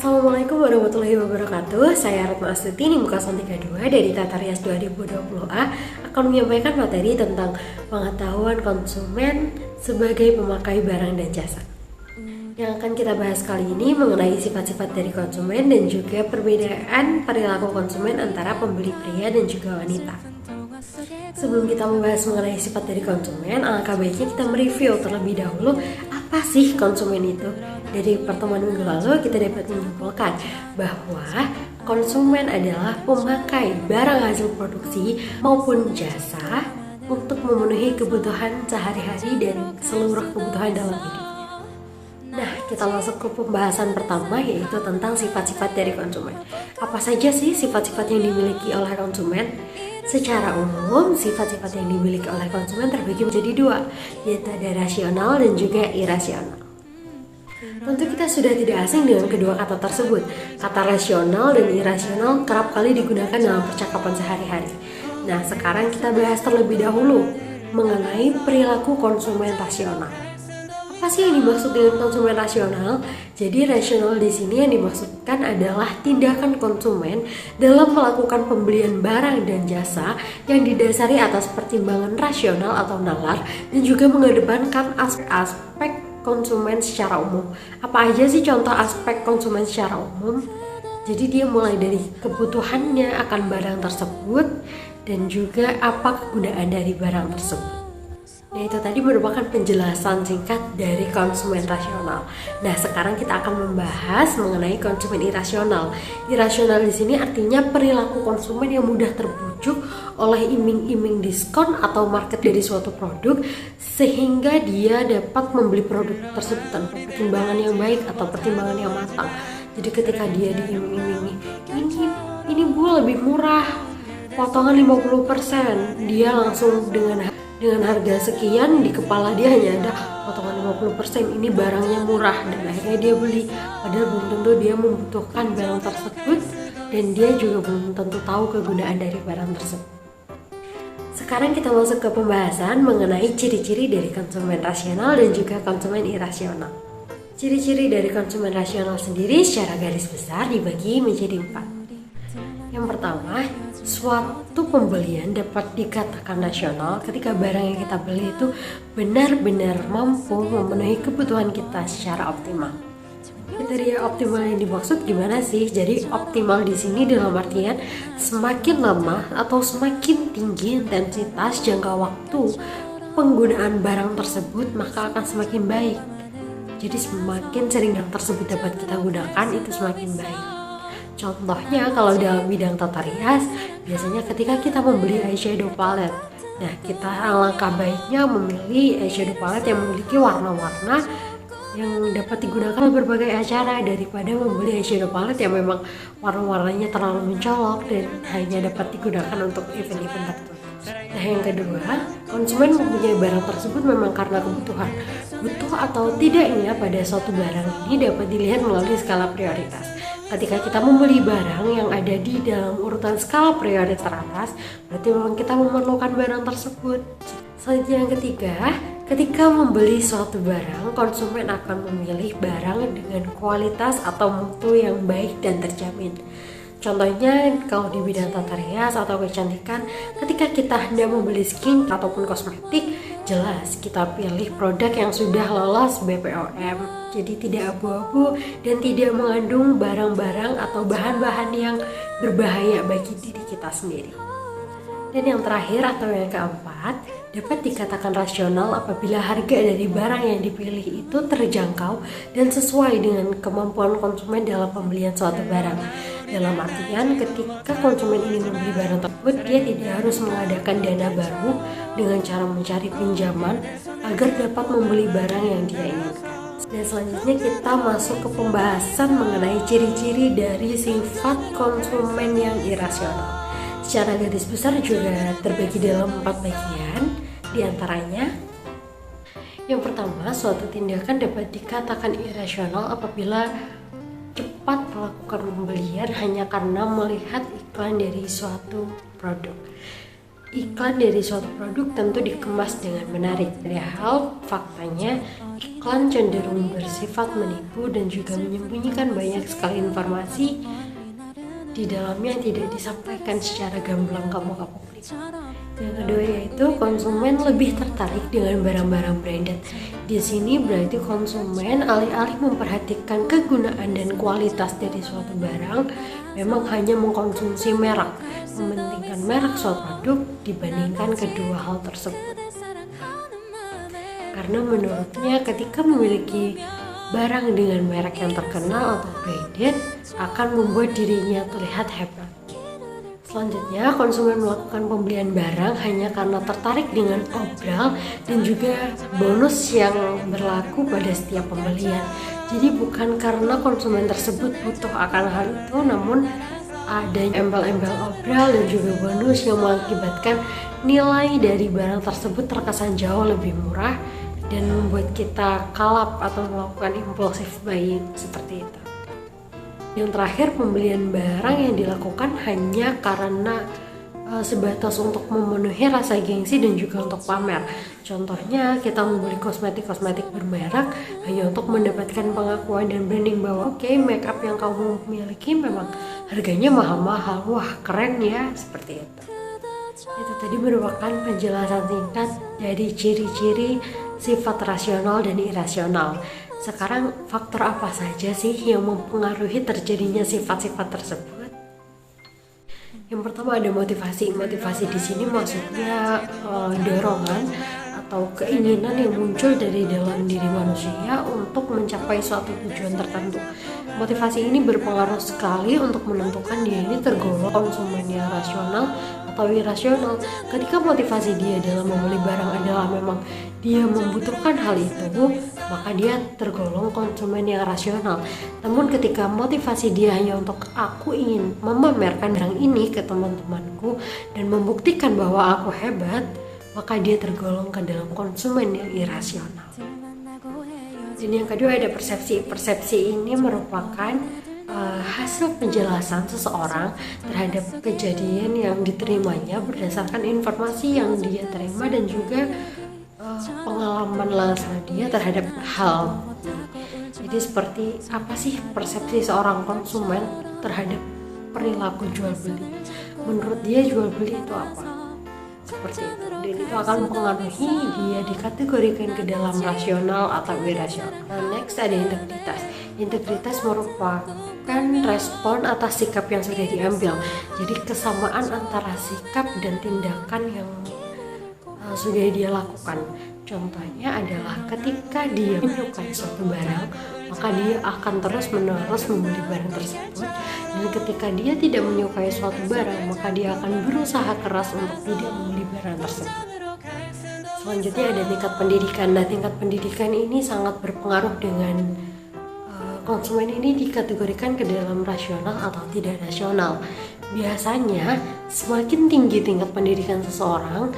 Assalamualaikum warahmatullahi wabarakatuh. Saya Retno Astuti, NIM 032 dari Tata Rias 2020A akan menyampaikan materi tentang pengetahuan konsumen sebagai pemakai barang dan jasa. Yang akan kita bahas kali ini mengenai sifat-sifat dari konsumen dan juga perbedaan perilaku konsumen antara pembeli pria dan juga wanita. Sebelum kita membahas mengenai sifat dari konsumen, alangkah baiknya kita mereview terlebih dahulu apa sih konsumen itu. Dari pertemuan minggu lalu kita dapat menyimpulkan bahwa konsumen adalah pemakai barang hasil produksi maupun jasa untuk memenuhi kebutuhan sehari-hari dan seluruh kebutuhan dalam hidupnya. Nah, kita masuk ke pembahasan pertama, yaitu tentang sifat-sifat dari konsumen. Apa saja sih sifat-sifat yang dimiliki oleh konsumen? Secara umum, sifat-sifat yang dimiliki oleh konsumen terbagi menjadi dua, yaitu ada rasional dan juga irasional. Tentu kita sudah tidak asing dengan kedua kata tersebut. Kata rasional dan irasional kerap kali digunakan dalam percakapan sehari-hari. Nah, sekarang kita bahas terlebih dahulu mengenai perilaku konsumen rasional. Apa sih yang dimaksud dengan konsumen rasional? Jadi rasional di sini yang dimaksudkan adalah tindakan konsumen dalam melakukan pembelian barang dan jasa yang didasari atas pertimbangan rasional atau nalar dan juga mengedepankan aspek konsumen secara umum. Apa aja sih contoh aspek konsumen secara umum? Jadi dia mulai dari kebutuhannya akan barang tersebut dan juga apa kegunaan dari barang tersebut. Nah, itu tadi merupakan penjelasan singkat dari konsumen rasional. Nah, sekarang kita akan membahas mengenai konsumen irasional. Irasional di sini artinya perilaku konsumen yang mudah terbujuk oleh iming-iming diskon atau market dari suatu produk sehingga dia dapat membeli produk tersebut tanpa pertimbangan yang baik atau pertimbangan yang matang. Jadi ketika dia diiming-imingi, ini Bu lebih murah, potongan 50%, dia langsung dengan harga sekian di kepala dia hanya ada potongan 50%, ini barangnya murah dan akhirnya dia beli, padahal belum tentu dia membutuhkan barang tersebut dan dia juga belum tentu tahu kegunaan dari barang tersebut. Sekarang kita masuk ke pembahasan mengenai ciri-ciri dari konsumen rasional dan juga konsumen irasional. Ciri-ciri dari konsumen rasional sendiri secara garis besar dibagi menjadi 4. Yang pertama, suatu pembelian dapat dikatakan rasional ketika barang yang kita beli itu benar-benar mampu memenuhi kebutuhan kita secara optimal. Kriteria optimal yang dimaksud gimana sih? Jadi optimal di sini dalam artian semakin lama atau semakin tinggi intensitas jangka waktu penggunaan barang tersebut maka akan semakin baik. Jadi semakin sering barang tersebut dapat kita gunakan itu semakin baik. Contohnya kalau dalam bidang tata rias, biasanya ketika kita membeli eyeshadow palette, nah kita alangkah baiknya memilih eyeshadow palette yang memiliki warna-warna yang dapat digunakan berbagai acara daripada membeli eyeshadow palette yang memang warna-warnanya terlalu mencolok dan hanya dapat digunakan untuk event-event tertentu. Nah, yang kedua, konsumen mempunyai barang tersebut memang karena kebutuhan. Butuh atau tidaknya pada suatu barang ini dapat dilihat melalui skala prioritas. Ketika kita membeli barang yang ada di dalam urutan skala prioritas teratas, berarti memang kita memerlukan barang tersebut. Selanjutnya yang ketiga, ketika membeli suatu barang, konsumen akan memilih barang dengan kualitas atau mutu yang baik dan terjamin. Contohnya kalau di bidang tata rias atau kecantikan, ketika kita hendak membeli skin ataupun kosmetik, jelas kita pilih produk yang sudah lolos BPOM. Jadi tidak abu-abu dan tidak mengandung barang-barang atau bahan-bahan yang berbahaya bagi diri kita sendiri. Dan yang terakhir atau yang keempat, dapat dikatakan rasional apabila harga dari barang yang dipilih itu terjangkau dan sesuai dengan kemampuan konsumen dalam pembelian suatu barang. Dalam artian ketika konsumen ingin membeli barang tersebut, dia tidak harus mengadakan dana baru dengan cara mencari pinjaman agar dapat membeli barang yang dia inginkan. Dan selanjutnya kita masuk ke pembahasan mengenai ciri-ciri dari sifat konsumen yang irasional. Secara garis besar juga terbagi dalam 4 bagian, diantaranya yang pertama, suatu tindakan dapat dikatakan irasional apabila cepat melakukan pembelian hanya karena melihat iklan dari suatu produk. iklan dari suatu produk tentu dikemas dengan menarik. Padahal faktanya iklan cenderung bersifat menipu dan juga menyembunyikan banyak sekali informasi di dalamnya yang tidak disampaikan secara gamblang ke muka publik. Yang kedua yaitu konsumen lebih tertarik dengan barang-barang branded. Di sini berarti konsumen alih-alih memperhatikan kegunaan dan kualitas dari suatu barang, memang hanya mengkonsumsi merek, mementingkan merek suatu produk dibandingkan kedua hal tersebut. Karena menurutnya ketika memiliki barang dengan merek yang terkenal atau branded akan membuat dirinya terlihat hebat. Selanjutnya, konsumen melakukan pembelian barang hanya karena tertarik dengan obral dan juga bonus yang berlaku pada setiap pembelian. Jadi bukan karena konsumen tersebut butuh akan hal itu, namun ada embel-embel obral dan juga bonus yang mengakibatkan nilai dari barang tersebut terkesan jauh lebih murah dan membuat kita kalap atau melakukan impulsif buying seperti itu. Yang terakhir, pembelian barang yang dilakukan hanya karena sebatas untuk memenuhi rasa gengsi dan juga untuk pamer. Contohnya, kita membeli kosmetik bermerek hanya untuk mendapatkan pengakuan dan branding bahwa oke, makeup yang kamu miliki memang harganya mahal-mahal. Wah, keren ya, seperti itu. Itu tadi merupakan penjelasan singkat dari ciri-ciri sifat rasional dan irasional. Sekarang faktor apa saja sih yang mempengaruhi terjadinya sifat-sifat tersebut? Yang pertama ada motivasi. Motivasi di sini maksudnya dorongan atau keinginan yang muncul dari dalam diri manusia untuk mencapai suatu tujuan tertentu. Motivasi ini berpengaruh sekali untuk menentukan dia ini tergolong konsumen yang rasional atau irasional. Ketika motivasi dia dalam membeli barang adalah memang dia membutuhkan hal itu, maka dia tergolong konsumen yang rasional. Namun ketika motivasi dia hanya untuk aku ingin memamerkan barang ini ke teman-temanku dan membuktikan bahwa aku hebat, maka dia tergolong ke dalam konsumen yang irasional. Dan yang kedua ada persepsi. Persepsi ini merupakan hasil penjelasan seseorang terhadap kejadian yang diterimanya berdasarkan informasi yang dia terima dan juga pengalaman langsung dia terhadap hal. Jadi seperti apa sih persepsi seorang konsumen terhadap perilaku jual beli? Menurut dia jual beli itu apa? Seperti itu. Dan itu akan mempengaruhi dia dikategorikan ke dalam rasional atau irasional. Nah, next ada integritas. Integritas merupakan respon atas sikap yang sudah diambil. Jadi kesamaan antara sikap dan tindakan yang sudah dia lakukan. Contohnya adalah ketika dia menyukai suatu barang, maka dia akan terus-menerus membeli barang tersebut. Dan ketika dia tidak menyukai suatu barang, maka dia akan berusaha keras untuk tidak membeli barang tersebut. Selanjutnya ada tingkat pendidikan. Nah, tingkat pendidikan ini sangat berpengaruh dengan konsumen ini dikategorikan ke dalam rasional atau tidak rasional. Biasanya semakin tinggi tingkat pendidikan seseorang,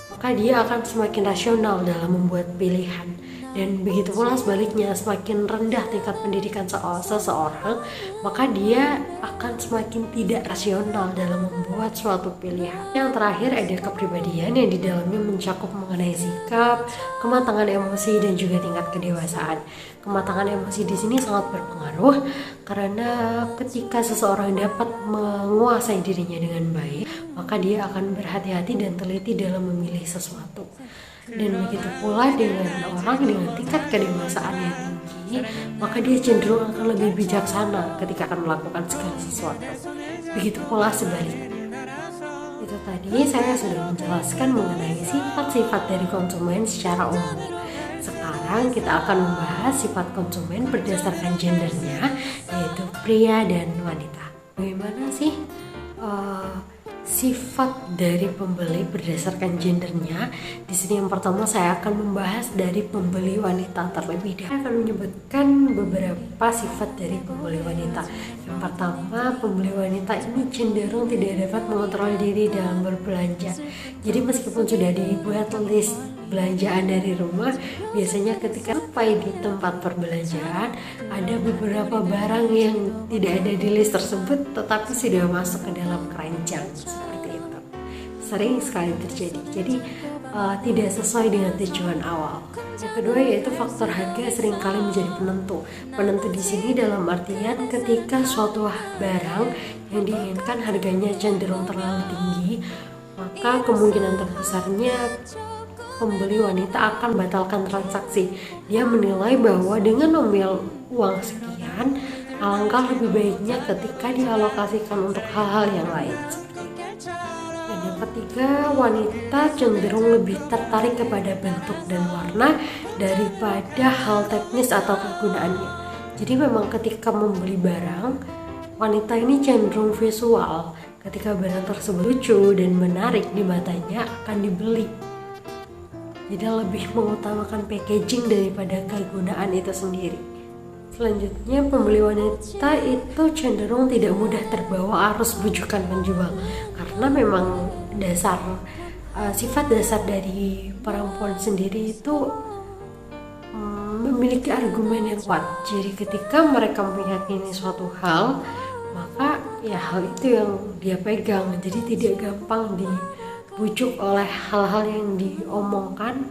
maka dia akan semakin rasional dalam membuat pilihan. Dan begitu pula sebaliknya, semakin rendah tingkat pendidikan seseorang, maka dia akan semakin tidak rasional dalam membuat suatu pilihan. Yang terakhir ada kepribadian yang di dalamnya mencakup mengenai sikap, kematangan emosi dan juga tingkat kedewasaan. Kematangan emosi di sini sangat berpengaruh karena ketika seseorang dapat menguasai dirinya dengan baik, maka dia akan berhati-hati dan teliti dalam memilih sesuatu. Dan begitu pula dengan orang dengan tingkat kedewasaan yang tinggi, maka dia cenderung akan lebih bijaksana ketika akan melakukan segala sesuatu. Begitu pula sebaliknya. Itu tadi saya sudah menjelaskan mengenai sifat-sifat dari konsumen secara umum. Sekarang kita akan membahas sifat konsumen berdasarkan gendernya, yaitu pria dan wanita. Bagaimana sih sifat dari pembeli berdasarkan gendernya? Di sini yang pertama saya akan membahas dari pembeli wanita terlebih dahulu. Saya akan menyebutkan beberapa sifat dari pembeli wanita. Yang pertama, pembeli wanita ini cenderung tidak dapat mengontrol diri dalam berbelanja. Jadi meskipun sudah dibuat list belanjaan dari rumah, biasanya ketika sampai di tempat perbelanjaan ada beberapa barang yang tidak ada di list tersebut tetapi sudah masuk ke dalam keranjang seperti itu. sering sekali terjadi. Jadi tidak sesuai dengan tujuan awal. Yang kedua yaitu faktor harga seringkali menjadi penentu. Penentu di sini dalam artian ketika suatu barang yang diinginkan harganya cenderung terlalu tinggi, maka kemungkinan terbesarnya pembeli wanita akan batalkan transaksi. Dia menilai bahwa dengan mengambil uang sekian, alangkah lebih baiknya ketika dialokasikan untuk hal-hal yang lain. Dan yang ketiga, wanita cenderung lebih tertarik kepada bentuk dan warna daripada hal teknis atau kegunaannya. Jadi memang ketika membeli barang, wanita ini cenderung visual. Ketika barang tersebut lucu dan menarik di matanya, akan dibeli. Jadi lebih mengutamakan packaging daripada kegunaan itu sendiri. Selanjutnya, pembeli wanita itu cenderung tidak mudah terbawa arus bujukan penjual, karena memang sifat dasar dari perempuan sendiri itu memiliki argumen yang kuat. Jadi ketika mereka meyakini suatu hal, maka ya hal itu yang dia pegang. Jadi tidak gampang dibujuk oleh hal-hal yang diomongkan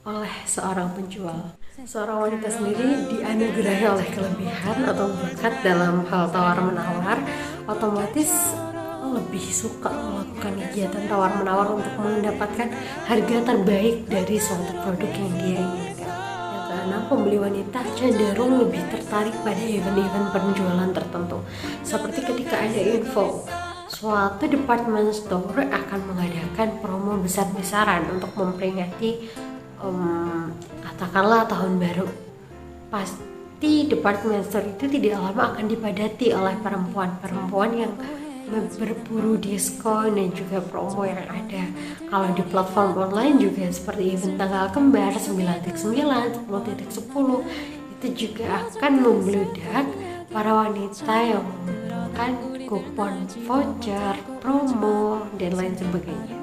oleh seorang penjual. Seorang wanita sendiri dianugerahi oleh kelebihan atau bakat dalam hal tawar-menawar, otomatis lebih suka melakukan kegiatan tawar-menawar untuk mendapatkan harga terbaik dari suatu produk yang dia inginkan. Yang keenam, pembeli wanita cenderung lebih tertarik pada event-event penjualan tertentu. Seperti ketika ada info suatu department store akan mengadakan promo besar-besaran untuk memperingati katakanlah tahun baru, pasti department store itu tidak lama akan dipadati oleh perempuan yang berburu diskon dan juga promo yang ada. Kalau di platform online juga seperti event tanggal kembar 9.9, 10.10, itu juga akan membludak para wanita yang menggunakan kupon voucher, promo, dan lain sebagainya.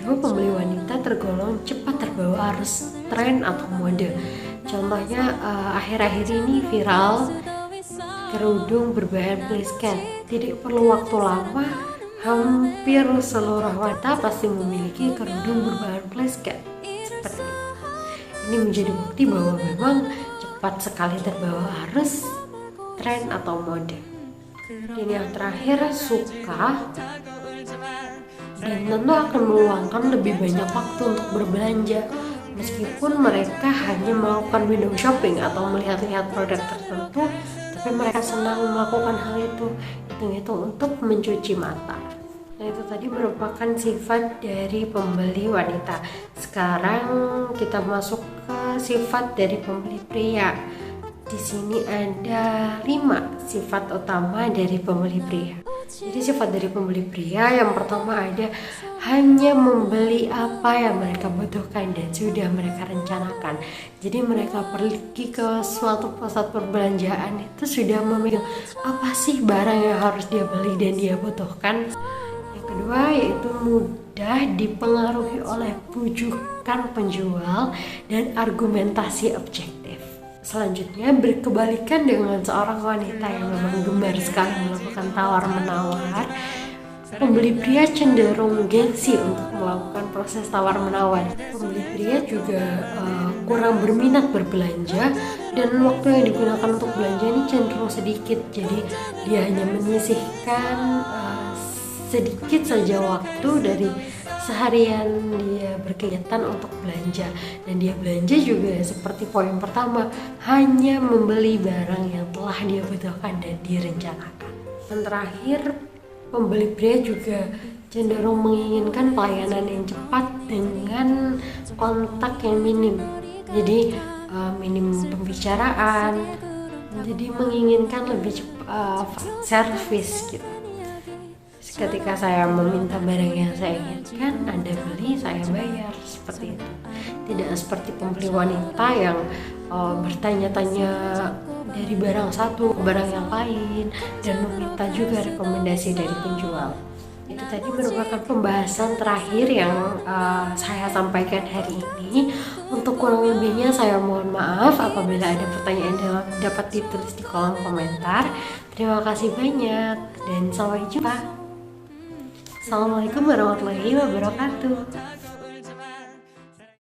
Pembeli wanita tergolong cepat terbawa arus tren atau mode. Contohnya akhir-akhir ini viral kerudung berbahan plisken. Tidak perlu waktu lama, hampir seluruh wanita pasti memiliki kerudung berbahan plisken seperti itu. Ini menjadi bukti bahwa memang cepat sekali terbawa arus tren atau mode. Dan yang terakhir, suka dan tentu akan meluangkan lebih banyak waktu untuk berbelanja, meskipun mereka hanya melakukan window shopping atau melihat-lihat produk tertentu, tapi mereka senang melakukan hal itu untuk mencuci mata. Nah, itu tadi merupakan sifat dari pembeli wanita. Sekarang kita masuk ke sifat dari pembeli pria. Di sini ada 5 sifat utama dari pembeli pria. Jadi sifat dari pembeli pria yang pertama ada hanya membeli apa yang mereka butuhkan dan sudah mereka rencanakan. Jadi mereka pergi ke suatu pusat perbelanjaan itu sudah memegang apa sih barang yang harus dia beli dan dia butuhkan. Yang kedua yaitu mudah dipengaruhi oleh bujukan penjual dan argumentasi objektif. Selanjutnya berkebalikan dengan seorang wanita yang memang gemar sekali melakukan tawar-menawar, pembeli pria cenderung gengsi untuk melakukan proses tawar-menawar. Pembeli pria juga kurang berminat berbelanja dan waktu yang digunakan untuk belanja ini cenderung sedikit. Jadi dia hanya menyisihkan sedikit saja waktu dari seharian dia berkegiatan untuk belanja, dan dia belanja juga seperti poin pertama, hanya membeli barang yang telah dia butuhkan dan direncanakan. Dan terakhir, pembeli pria juga cenderung menginginkan pelayanan yang cepat dengan kontak yang minim. Jadi minim pembicaraan, jadi menginginkan lebih cepat service gitu. Ketika saya meminta barang yang saya inginkan, Anda beli, saya bayar, seperti itu. Tidak seperti pembeli wanita yang bertanya-tanya dari barang satu ke barang yang lain dan meminta juga rekomendasi dari penjual. Itu tadi merupakan pembahasan terakhir yang saya sampaikan hari ini. Untuk kurang lebihnya saya mohon maaf apabila ada pertanyaan dapat ditulis di kolom komentar. Terima kasih banyak dan sampai jumpa. Assalamualaikum warahmatullahi wabarakatuh.